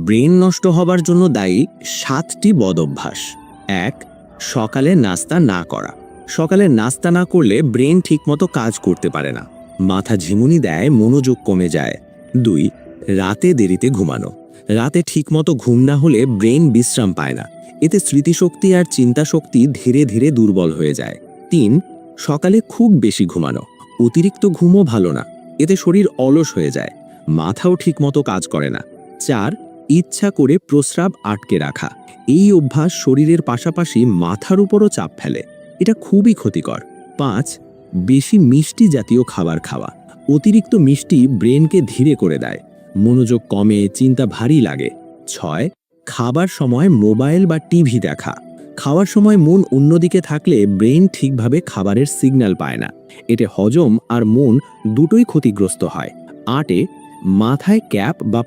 Brain নষ্ট হবার জন্য দায়ী 7টি বদঅভ্যাস। 1. সকালে নাস্তা না করা। সকালে নাস্তা না করলে ব্রেন ঠিকমতো কাজ করতে পারে না, মাথা ঝিমুনি দেয়, মনোযোগ কমে যায়। 2. রাতে দেরিতে ঘুমানো। রাতে ঠিকমতো ঘুম না হলে ব্রেন বিশ্রাম পায় না, এতে স্মৃতিশক্তি আর চিন্তাশক্তি ধীরে ধীরে দুর্বল হয়ে যায়। 3. সকালে খুব বেশি ঘুমানো। অতিরিক্ত ঘুমও ভালো না, এতে শরীর অলস হয়ে যায়, মাথাও ঠিকমতো কাজ করে না। 4. ইচ্ছা করে প্রস্রাব আটকে রাখা। এই অভ্যাস শরীরের পাশাপাশি মাথার উপরও চাপ ফেলে, এটা খুবই ক্ষতিকর। 5. বেশি মিষ্টি জাতীয় খাবার খাওয়া। অতিরিক্ত মিষ্টি ব্রেনকে ধীরে করে দেয়, মনোযোগ কমে, চিন্তা ভারী লাগে। 6. খাবার সময় মোবাইল বা টিভি দেখা। খাওয়ার সময় মন অন্যদিকে থাকলে ব্রেন ঠিকভাবে খাবারের সিগন্যাল পায় না, এতে হজম আর মন দুটোই ক্ষতিগ্রস্ত হয়। 8. মাথায় ক্যাপ বা